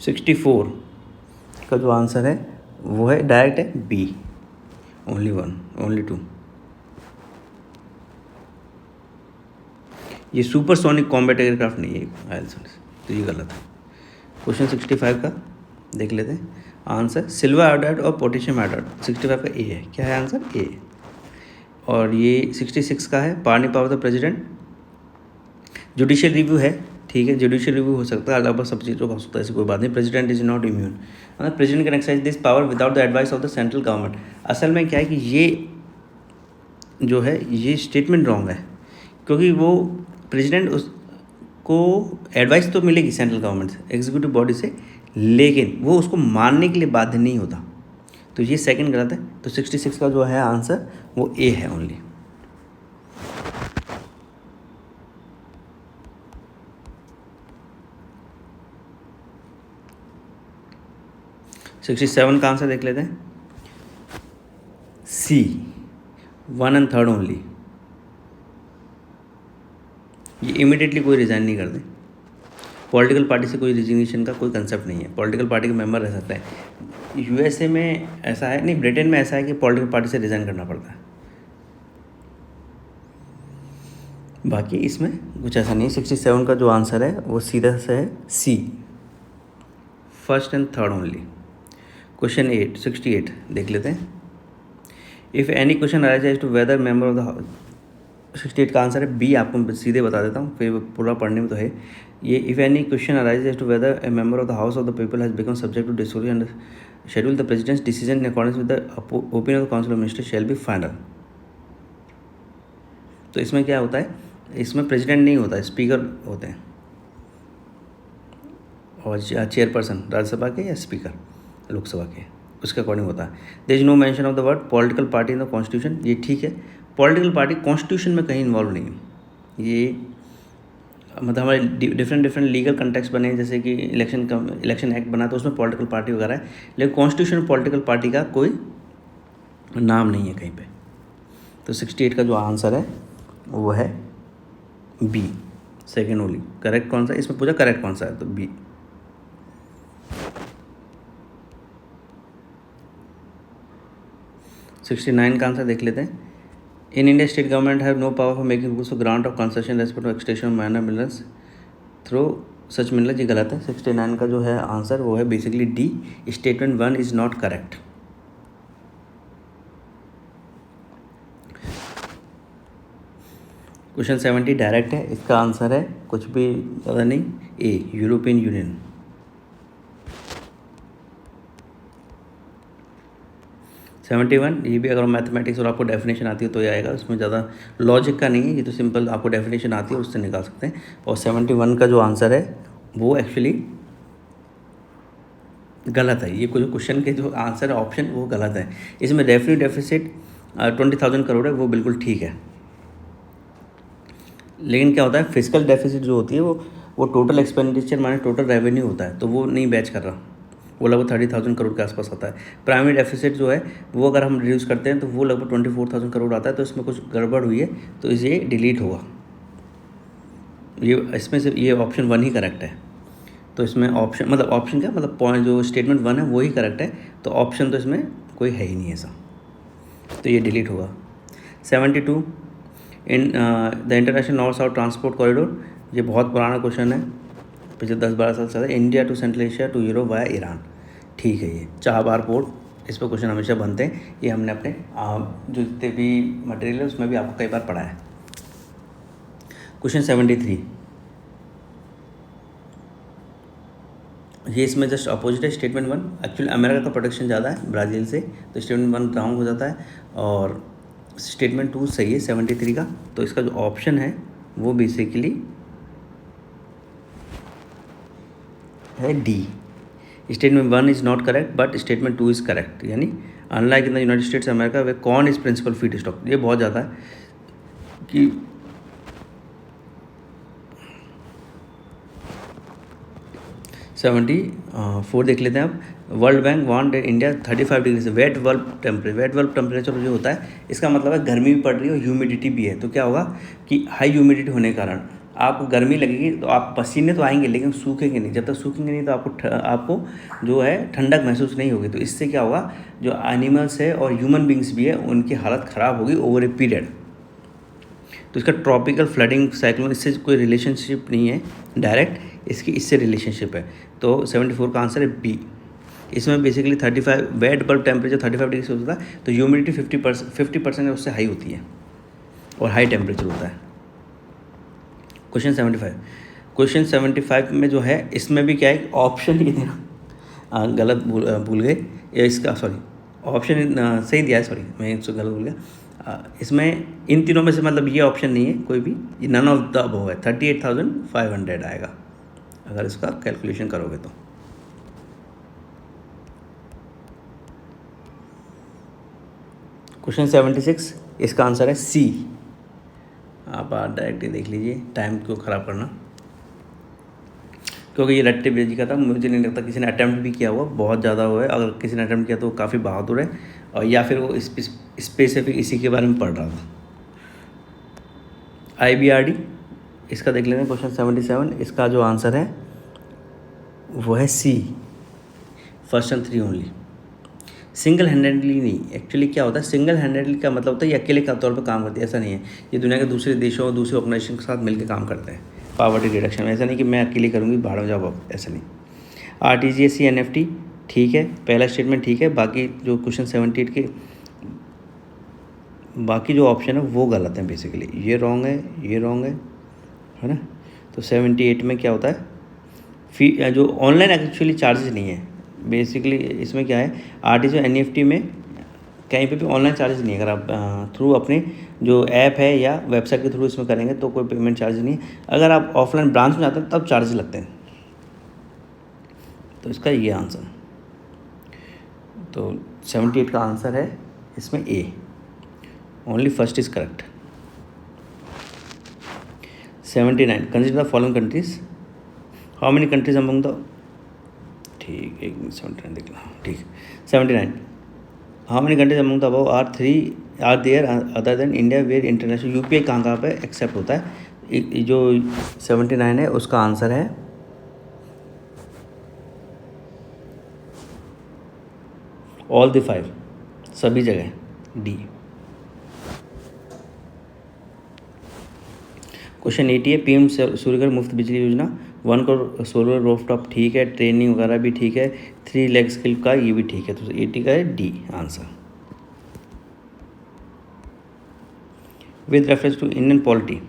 सिक्सटी 64 का जो आंसर है वो है डायरेक्ट है बी, ओनली 1 ओनली 2। ये सुपरसोनिक कॉम्बैट एयरक्राफ्ट नहीं है, तो ये गलत है। क्वेश्चन 65 का देख लेते हैं आंसर। सिल्वर आयोडाइड और पोटेशियम आयोडाइड 65 का ए है। क्या है आंसर? ए। और ये 66 का है पार्नी power the president. Judicial review है, ठीक है, जुडिशियल रिव्यू हो सकता है, अलग सब चीज़ों का हो सकता है, ऐसी कोई बात नहीं। प्रेसिडेंट इज नॉट इम्यून, मतलब president can exercise this power without the advice of the central government. असल में क्या है कि ये जो है ये स्टेटमेंट रॉन्ग है, क्योंकि वो प्रेसिडेंट उसको एडवाइस तो मिलेगी सेंट्रल गवर्नमेंट से, एग्जीक्यूटिव बॉडी से, लेकिन वो उसको मानने के लिए बाध्य नहीं होता। तो ये सेकंड गलत है। तो 66 का जो है आंसर वो ए है ओनली। सिक्सटी 67 का आंसर देख लेते हैं। सी, 1 and 3 ओनली। ये इमीडिएटली कोई रिज़ाइन नहीं कर दे। पॉलिटिकल पार्टी से कोई रिजिग्नेशन का कोई कंसेप्ट नहीं है, पॉलिटिकल पार्टी का मेंबर रह सकता है। यूएसए में ऐसा है नहीं, ब्रिटेन में ऐसा है कि पॉलिटिकल पार्टी से रिज़ाइन करना पड़ता है। बाकी इसमें कुछ ऐसा नहीं है। 67 का जो आंसर है वो सीधा से है सी, 1st and 3rd only. Question 8, 68 देख लेते हैं। If any question arise to whether member of the 68 का आंसर है बी। आपको सीधे बता देता हूँ, फिर पूरा पढ़ने में तो है ये। If any question arise to whether a member of the house of the people has become subject to dissolution and schedule, the president's decision in accordance with the opinion of the council of ministers shall be final. तो इसमें क्या होता है, इसमें प्रेसिडेंट नहीं होता है, स्पीकर होते हैं और चेयरपर्सन राज्यसभा के या स्पीकर लोकसभा के, उसके अकॉर्डिंग होता है। There is no mention of the word political party in the constitution. ये ठीक है, पॉलिटिकल पार्टी कॉन्स्टिट्यूशन में कहीं इन्वॉल्व नहीं है। ये मतलब हमारे डिफरेंट लीगल कंटेक्स्ट बने, जैसे कि इलेक्शन एक्ट बना तो उसमें पॉलिटिकल पार्टी वगैरह है, लेकिन कॉन्स्टिट्यूशन में पॉलिटिकल पार्टी का कोई नाम नहीं है कहीं पे। तो 68 का जो आंसर है वो है बी, सेकेंड ओनली। करेक्ट कौन सा इसमें पूछा, करेक्ट कौन सा है, तो बी। सिक्सटी 69 का आंसर देख लेते हैं। In India state government have no power for making rules of grant of concession respect of extension of minor minerals through such minerals. ये गलत है। 69 का जो है आंसर वो है basically D, statement 1 is not correct. Question 70 direct है, इसका आंसर है कुछ भी ज़्यादा नहीं, ए, यूरोपियन यूनियन। 71 ये भी अगर मैथमेटिक्स और आपको डेफिनेशन आती है तो ये आएगा, उसमें ज़्यादा लॉजिक का नहीं है, ये तो सिंपल आपको डेफिनेशन आती है उससे निकाल सकते हैं। और 71 का जो आंसर है वो एक्चुअली गलत है। ये कुछ क्वेश्चन के जो आंसर है ऑप्शन वो गलत है। इसमें रेवेन्यू डेफिसिट 20,000 करोड़ है, वो बिल्कुल ठीक है। लेकिन क्या होता है, फिजिकल डेफिसिट जो होती है वो टोटल एक्सपेंडिचर माने टोटल रेवेन्यू होता है, तो वो नहीं बैच कर रहा, वो लगभग 30,000 करोड़ के आसपास आता है। प्राइमरी डेफिसिट जो है वो अगर हम रिड्यूस करते हैं तो वो लगभग 24,000 करोड़ आता है। तो इसमें कुछ गड़बड़ हुई है तो इसे डिलीट होगा। ये इसमें से ये ऑप्शन 1 ही करेक्ट है। तो इसमें ऑप्शन मतलब ऑप्शन क्या मतलब पॉइंट जो स्टेटमेंट 1 है वो ही करेक्ट है, तो ऑप्शन तो इसमें कोई है ही नहीं ऐसा, तो ये डिलीट होगा। 72 in the international north south transport corridor, ये बहुत पुराना क्वेश्चन है, पिछले 10-12 साल से ज़्यादा। India to Central Asia to Europe via Iran, ठीक है। ये चाबहार पोर्ट, इस पर क्वेश्चन हमेशा बनते हैं, ये हमने अपने जो जितने भी मटेरियल है उसमें भी आपको कई बार पढ़ा है। क्वेश्चन 73 ये इसमें जस्ट अपोजिट है स्टेटमेंट 1। एक्चुअली अमेरिका का प्रोटेक्शन ज़्यादा है ब्राज़ील से, तो स्टेटमेंट 1 रॉन्ग हो जाता है और स्टेटमेंट 2 सही है 73 का। तो इसका जो ऑप्शन है वो बेसिकली है D, statement 1 is not correct but statement 2 is correct. यानी unlike in the United States America way corn is principal feedstock. ये बहुत ज़्यादा है कि 74 देख लेते हैं आप। World bank want India 35 degree से वेट बल्ब टेम्परेचर जो होता है, इसका मतलब है गर्मी भी पड़ रही है और ह्यूमिडिटी भी है। तो क्या होगा कि हाई ह्यूमिडिटी होने के कारण आपको गर्मी लगेगी, तो आप पसीने तो आएंगे लेकिन सूखेंगे नहीं। जब तक सूखेंगे नहीं तो आपको जो है ठंडक महसूस नहीं होगी। तो इससे क्या होगा, जो एनिमल्स है और ह्यूमन बींग्स भी है उनकी हालत ख़राब होगी ओवर ए पीरियड। तो इसका ट्रॉपिकल फ्लडिंग साइक्लोन, इससे कोई रिलेशनशिप नहीं है डायरेक्ट, इसकी इससे रिलेशनशिप है। तो 74 का आंसर है बी। इसमें basically 35 wet bulb temperature 35 degree से होता है, तो ह्यूमिडिटी 50% है, उससे हाई होती है और हाई टेम्परेचर होता है। क्वेश्चन 75 में जो है इसमें भी क्या है, ऑप्शन ही देना गलत भूल गए, या इसका सॉरी ऑप्शन सही दिया है, सॉरी मैं इसको गलत भूल गया। इसमें इन तीनों में से मतलब ये ऑप्शन नहीं है कोई भी, ये नन ऑफ द अबव है। 38,500 आएगा अगर इसका कैलकुलेशन करोगे तो। क्वेश्चन 76 इसका आंसर है सी। आप डायरेक्ट देख लीजिए, टाइम क्यों ख़राब करना, क्योंकि ये रट्टे बेजी का था। मुझे नहीं लगता किसी ने अटैम्प्ट भी किया हुआ, बहुत ज़्यादा हुआ है। अगर किसी ने अटैम्प्ट किया तो वो काफ़ी बहादुर है, और या फिर वो स्पेसिफिक इसी के बारे में पढ़ रहा था। IBRD इसका देख लेते हैं। क्वेश्चन 77 इसका जो आंसर है वो है C, first and 3 only. Single handedly नहीं, एक्चुअली क्या होता है सिंगल हैंडेडली का मतलब होता है ये अकेले का तौर पर काम करती है, ऐसा नहीं है। ये दुनिया के दूसरे देशों और दूसरे ऑर्गेनाइजेशन के साथ मिलकर काम करते हैं पावर्टी रिडक्शन में। ऐसा नहीं कि मैं अकेले करूँगी भाड़ में जाओ, ऐसा नहीं। RTGS NFT ठीक है, पहला स्टेटमेंट ठीक है। बाकी जो क्वेश्चन 78 के बाकी जो ऑप्शन है वो गलत है बेसिकली, ये रॉन्ग है, ये रॉन्ग है ना। तो 78 में क्या होता है, फी जो ऑनलाइन एक्चुअली चार्जेस नहीं है बेसिकली। इसमें क्या है, RTGS NFT में कहीं पे भी ऑनलाइन चार्जेस नहीं है। अगर आप थ्रू अपने जो ऐप है या वेबसाइट के थ्रू इसमें करेंगे तो कोई पेमेंट चार्ज नहीं है। अगर आप ऑफलाइन ब्रांच में जाते हैं तब चार्जेस लगते हैं। तो इसका ये आंसर, तो 78 का आंसर है इसमें A, only first is correct. 79 consider the following countries, how many countries among the, ठीक 79 देखना, ठीक 79 how many countries among the above are there other than India where international UPI कहाँ पे एक्सेप्ट होता है। जो 79 है उसका आंसर है ऑल द 5, सभी जगह, डी। क्वेश्चन 80 है PM सूर्यघर मुफ्त बिजली योजना, 1 करोड़ सोलर रूफटॉप ठीक है, ट्रेनिंग वगैरह भी ठीक है, 3 लाख स्किल का ये भी ठीक है। तो 80 का है D answer. With reference to Indian polity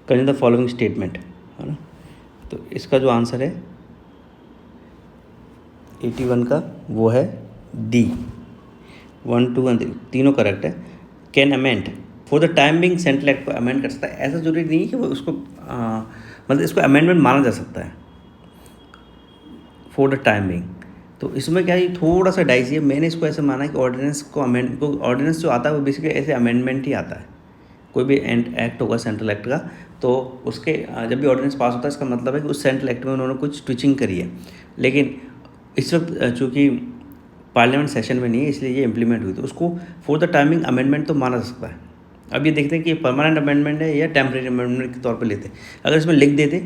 करें द फॉलोइंग स्टेटमेंट, है ना। तो इसका जो आंसर है 81 का वो है डी, 1 2 1 तीनों करेक्ट है। Can amend for the time being, central act को अमेंड कर सकता है, ऐसा जरूरी नहीं है कि वो उसको मतलब इसको अमेंडमेंट माना जा सकता है फॉर द टाइम बिंग। तो इसमें क्या है, थोड़ा सा डाइसी है। मैंने इसको ऐसे माना है कि ऑर्डिनेंस को ऑर्डिनेंस जो आता है वो बेसिकली ऐसे अमेंडमेंट ही आता है। कोई भी एक्ट होगा सेंट्रल एक्ट का, तो उसके जब भी ऑर्डिनेंस पास होता है इसका मतलब है कि उस सेंट्रल एक्ट में उन्होंने कुछ ट्विचिंग करी है। लेकिन इस वक्त चूँकि पार्लियामेंट सेशन में नहीं है इसलिए ये इम्प्लीमेंट हुई, तो उसको फॉर द टाइमिंग अमेंडमेंट तो माना जा सकता है। अब ये देखते हैं कि परमानेंट अमेंडमेंट है या टेम्परेरी अमेंडमेंट के तौर पे लेते हैं। अगर इसमें लिख देते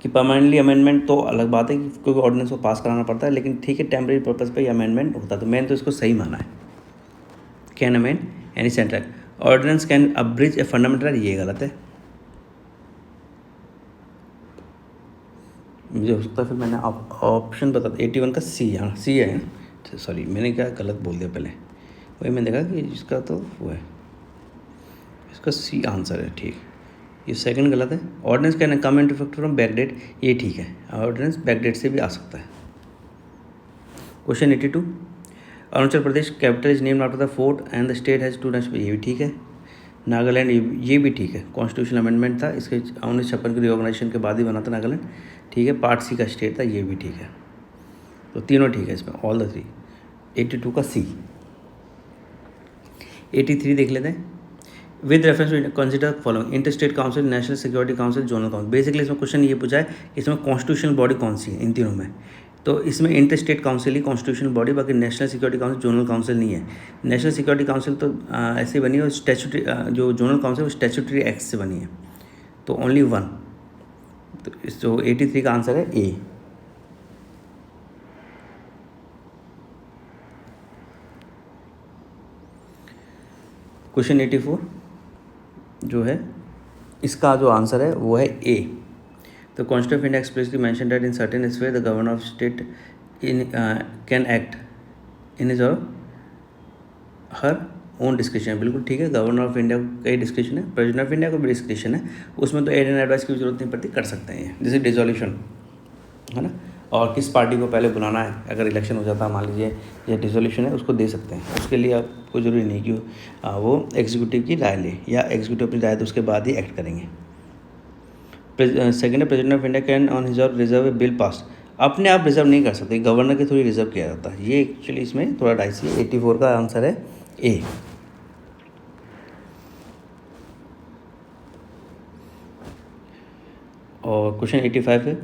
कि परमानेंटली अमेंडमेंट तो अलग बात है कि क्योंकि ऑर्डिनेंस को पास कराना पड़ता है, लेकिन ठीक है टेम्परेरी पर्पस पे ये अमेंडमेंट होता है, तो मैंने तो इसको सही माना है। Can amend any central ordinance can abridge a fundamental, ये गलत है। मुझे हो सकता है फिर मैंने ऑप्शन बता 81 का सी, हाँ सी है, सॉरी मैंने क्या गलत बोल दिया पहले, वही मैंने देखा कि इसका तो वो है, इसका सी आंसर है ठीक। ये सेकंड गलत है। Ordinance can come into effect from backdate, ये ठीक है, ऑर्डिनेंस बैकडेट से भी आ सकता है। Question 82 Arunachal Pradesh capital is named after the fort and the state has 2 national, ये भी ठीक है। नागालैंड ये भी ठीक है, कॉन्स्टिट्यूशनल अमेंडमेंट था इसके 1956 की रिऑर्गेनाइजेशन के बाद ही बना था नागालैंड, ठीक है। पार्ट सी का स्टेट था, ये भी ठीक है। तो तीनों ठीक है इसमें, ऑल द 3। 82 का सी। 83 देख लेते हैं। With reference to consider following inter state council, national security council, zonal council. Basically इसमें क्वेश्चन ये पूछा है कि इसमें कॉन्स्टिट्यूशनल बॉडी कौन सी है इन तीनों में, तो इसमें इंटर स्टेट काउंसिल ही कॉन्स्टिट्यूशनल बॉडी, बाकी national security council, zonal council नहीं है। नेशनल सिक्योरिटी काउंसिल तो ऐसे बनी है, और स्टैच्यूटरी जो जोनल काउंसिल वो स्टैच्यूटरी एक्ट से बनी है, तो ओनली 1। तो इस जो 83 का आंसर है ए। क्वेश्चन 84 जो है इसका जो आंसर है वो है ए, The Constitution of India explicitly mentioned that in certain spheres the governor of state can act in his or her own description. बिल्कुल ठीक है, गवर्नर ऑफ इंडिया का ही डिस्क्रिप्शन है, प्रेसिडेंट ऑफ इंडिया का भी डिस्क्रिप्शन है, उसमें तो एड एंड एडवाइस की जरूरत नहीं पड़ती, कर सकते हैं ये, जैसे डिसोल्यूशन है ना, और किस पार्टी को पहले बुलाना है, अगर इलेक्शन हो जाता है मान लीजिए या डिसोल्यूशन है, उसको दे सकते हैं। उसके लिए आपको ज़रूरी नहीं कि वो एग्जीक्यूटिव की राय ले, या एग्जीक्यूटिव अपनी राय तो उसके बाद ही एक्ट करेंगे। सेकेंड है, president of India can on his और रिजर्व ए बिल पास। अपने आप रिजर्व नहीं कर सकते, गवर्नर के थ्रू रिजर्व किया जाता है। ये एक्चुअली इसमें थोड़ा डाइसी है। 84 का आंसर है ए। और क्वेश्चन 85 है,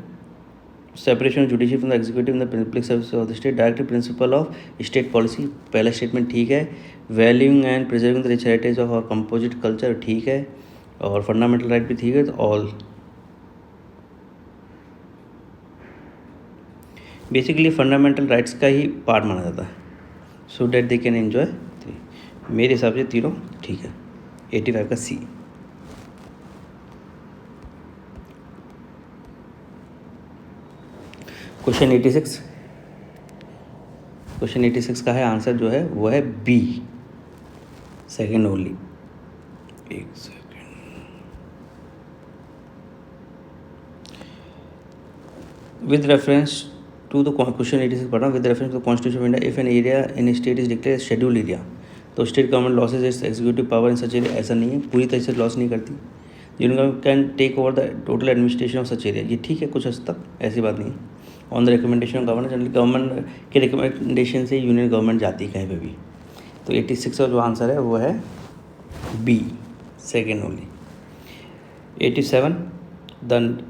separation of judiciary from the executive in the public service of the state, directive principle of state policy. पहला स्टेटमेंट ठीक है। Valuing and preserving the rich heritage of our composite culture, ठीक है। और फंडामेंटल राइट भी ठीक है। तो ऑल बेसिकली फंडामेंटल राइट्स का ही पार्ट माना जाता है, so that they can enjoy. मेरे हिसाब से तीनों ठीक है। 85 का सी। क्वेश्चन 86, क्वेश्चन 86 का है आंसर जो है वो है बी, सेकेंड ओनली। एक second, with reference to the question 86 पढ़ा, with reference to the constitution of India if an area in state is declare schedule area, तो state government loses its executive power in such area. ऐसा नहीं है, पूरी तरह से लॉस नहीं करती। Union can take over the total administration of such area, ये ठीक है कुछ हद तक, ऐसी बात नहीं है। On the recommendation of governor, generally government के रिकमेंडेशन से यूनियन गवर्नमेंट जाती है कहीं पे भी। तो 86 का जो आंसर है वो है B, second only. 87, the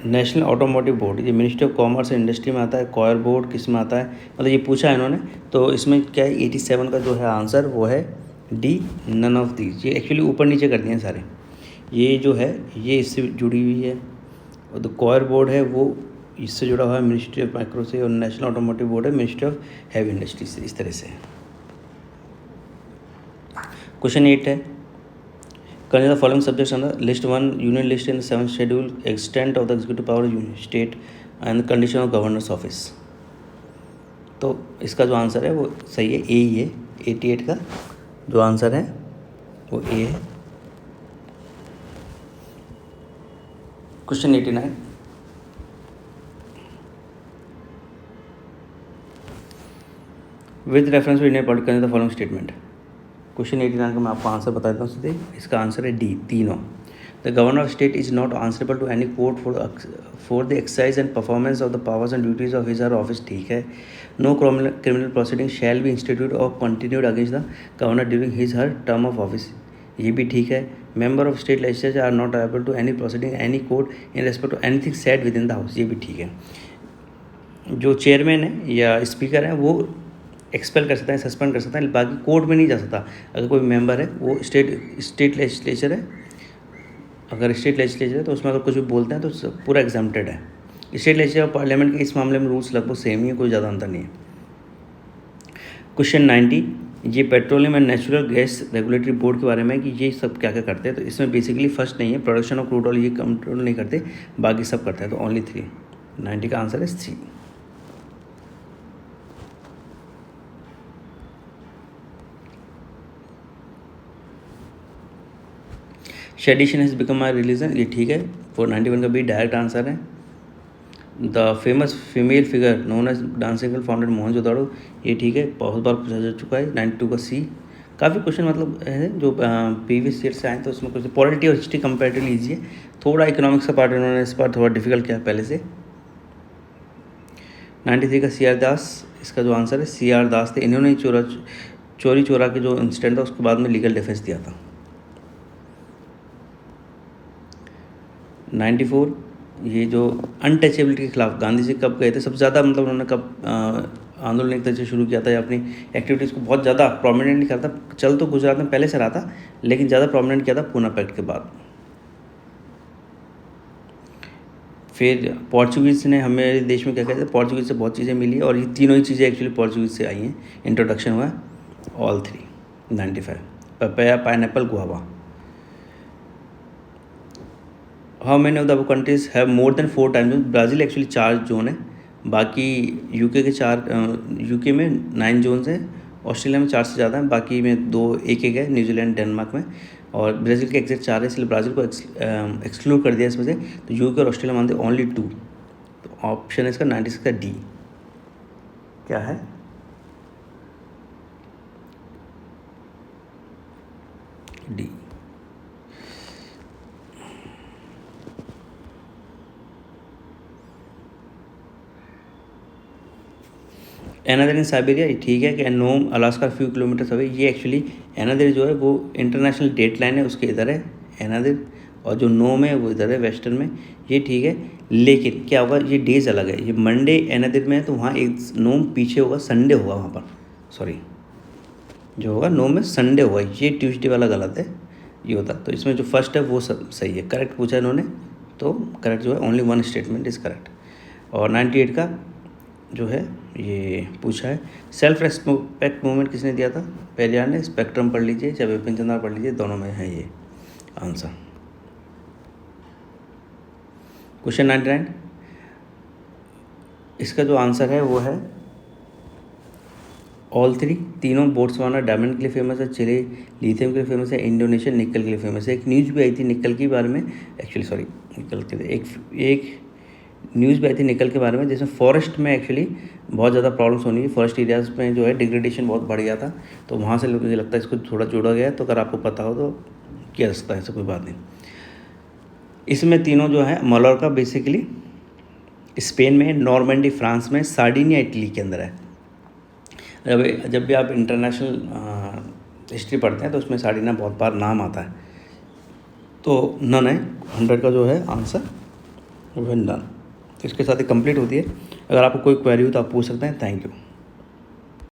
national automotive board, ये ministry of commerce and industry में आता है। कॉयर बोर्ड किस में आता है, मतलब ये पूछा है इन्होंने, तो इसमें क्या है 87 का जो है आंसर वो है डी, नन ऑफ दीज। ये एक्चुअली ऊपर नीचे कर दिए हैं सारे, ये जो है ये इससे जुड़ी हुई है, और द कॉयर बोर्ड है वो इससे जुड़ा हुआ है मिनिस्ट्री ऑफ माइक्रो से, और नेशनल ऑटोमोटिव बोर्ड है मिनिस्ट्री ऑफ हैवी इंडस्ट्री से, इस तरह से। क्वेश्चन 8 है, consider the following subjects on the list 1 union list in the 7th schedule, extent of the executive power of union state and the condition of governor's office। तो इसका जो आंसर है वो सही है, ए ही है। 88 का जो आंसर है वो ए है। Question 89, with reference to Indian political consider the following statement. Question 89 का मैं आपको आंसर बता देता हूँ सीधे, इसका आंसर है डी, तीनों। The governor of state is not answerable to any court for the exercise and performance of the powers and duties of his or office, ठीक है। No criminal proceeding shall be institute और continued against the governor during his her term of office, ये भी ठीक है। Member of state legislature are not liable to any proceeding any court in respect to anything said with in the house, ये भी ठीक है। जो चेयरमैन है या स्पीकर है वो एक्सपेल कर सकता है, सस्पेंड कर सकता है, बाकी कोर्ट में नहीं जा सकता। अगर कोई मेंबर है वो स्टेट लेजिस्लेचर है, अगर स्टेट लेजिस्लेचर है तो उसमें अगर कुछ भी बोलते हैं तो पूरा एग्जाम्प्टेड है। स्टेट लेजिस्लेचर और पार्लियामेंट के इस मामले में रूल्स लगभग सेम ही है, कोई ज़्यादा अंतर नहीं है। क्वेश्चन 90, ये petroleum and natural gas regulatory board के बारे में कि ये सब क्या क्या करते हैं। तो इसमें बेसिकली फर्स्ट नहीं है, प्रोडक्शन ऑफ क्रूड ऑयल ये कंट्रोल नहीं करते, बाकी सब करते हैं। तो ओनली 3, 90 का आंसर है C. Sedition has become my religion, ये ठीक है। 491 का भी डायरेक्ट आंसर है। The famous female figure known as dancing girl founded Mohenjodaro, ये ठीक है, बहुत बार पूछा जा चुका है। 92 का सी। काफ़ी क्वेश्चन मतलब है जो प्रीवियस ईयर से आए, तो उसमें कुछ पॉलिटी और हिस्ट्री कंपेरेटिवली ईजी है, थोड़ा इकोनॉमिक्स का पार्ट इन्होंने इस बार थोड़ा डिफिकल्ट किया पहले से। 93 का सी आर दास, इसका जो आंसर है सी आर दास थे, इन्होंने चोरी चोरा के जो इंसिडेंट था उसके बाद में लीगल डिफेंस दिया था। 94, ये जो अनटचेबिलिटी के खिलाफ गांधी जी कब गए थे, सबसे ज़्यादा मतलब उन्होंने कब आंदोलन एक तरह से शुरू किया था, या अपनी एक्टिविटीज़ को बहुत ज़्यादा प्रोमिनेंट नहीं करता, चल तो गुजरात में पहले से रहा था लेकिन ज़्यादा प्रोमिनेंट किया था पूना पैक्ट के बाद। फिर पोर्चुगीज़ ने हमारे देश में क्या कहते हैं, पोर्चुगीज़ से बहुत चीज़ें मिली, और ये तीनों ही चीज़ें एक्चुअली पोर्चुगीज़ से आई हैं, इंट्रोडक्शन हुआ all 3। 95 papaya, pineapple, guava. How many of the above countries have more than 4 time zone? Brazil actually 4 zone है, बाकी यूके के 4, यूके में 9 जोन्स हैं, ऑस्ट्रेलिया में 4 से ज़्यादा है, बाकी में 2 एक है, न्यूजीलैंड डेनमार्क में, और ब्राज़ील के एग्जैक्ट 4 है, इसलिए ब्राज़ील को एक्सक्लूड कर दिया इसमें से। तो यूके और ऑस्ट्रेलिया मानते ओनली 2, तो ऑप्शन है इसका 96 का डी। क्या है? डी। एनादर इन साइबेरिया, ठीक है कि नोम अलास्का फ्यू किलोमीटर्स अवे, ये एक्चुअली एनादर जो है वो इंटरनेशनल डेट लाइन है उसके इधर है एनादर, और जो नोम है वो इधर है वेस्टर्न में, ये ठीक है। लेकिन क्या होगा, ये डेज अलग है, ये मंडे एनादर में है तो वहाँ एक नोम पीछे होगा, संडे होगा वहाँ पर, सॉरी जो होगा नोम में संडे होगा, ये ट्यूसडे वाला गलत है, ये होता। तो इसमें जो फर्स्ट है वो सब सही है, करेक्ट पूछा इन्होंने, तो करेक्ट जो है only one statement is correct. और 98 का जो है ये पूछा है, सेल्फ रेस्पेक्ट मूवमेंट किसने दिया था? पेरियार ने। स्पेक्ट्रम पढ़ लीजिए, चाहे विपिन चंद्रा पढ़ लीजिए, दोनों में है ये आंसर। क्वेश्चन 99, इसका जो आंसर है वो है ऑल 3, तीनों। बोट्सवाना डायमंड के लिए फेमस है, चिली लिथियम के लिए फेमस है, इंडोनेशिया निकल के लिए फेमस है। एक न्यूज़ भी आई थी निकल के बारे में, एक्चुअली सॉरी निकल के, एक न्यूज़ भी आई थी निकल के बारे में, जिसमें फॉरेस्ट में एक्चुअली बहुत ज़्यादा प्रॉब्लम्स होनी है, फॉरेस्ट एरियाज़ में जो है डिग्रेडेशन बहुत बढ़ गया था, तो वहाँ से मुझे लगता है इसको थोड़ा जोड़ा गया है, तो अगर आपको पता हो तो किया जा सकता है, ऐसा कोई बात नहीं। इसमें तीनों जो है, मलोरका बेसिकली स्पेन में, नॉर्मंडी फ्रांस में, सार्डिनिया इटली के अंदर है। जब भी आप इंटरनेशनल हिस्ट्री पढ़ते हैं तो उसमें सार्डिनिया बहुत बार नाम आता है, तो नन है 100 का जो है आंसर वो है नन। तो इसके साथ ही कंप्लीट होती है। अगर आपको कोई क्वेरी हो तो आप पूछ सकते हैं। Thank you.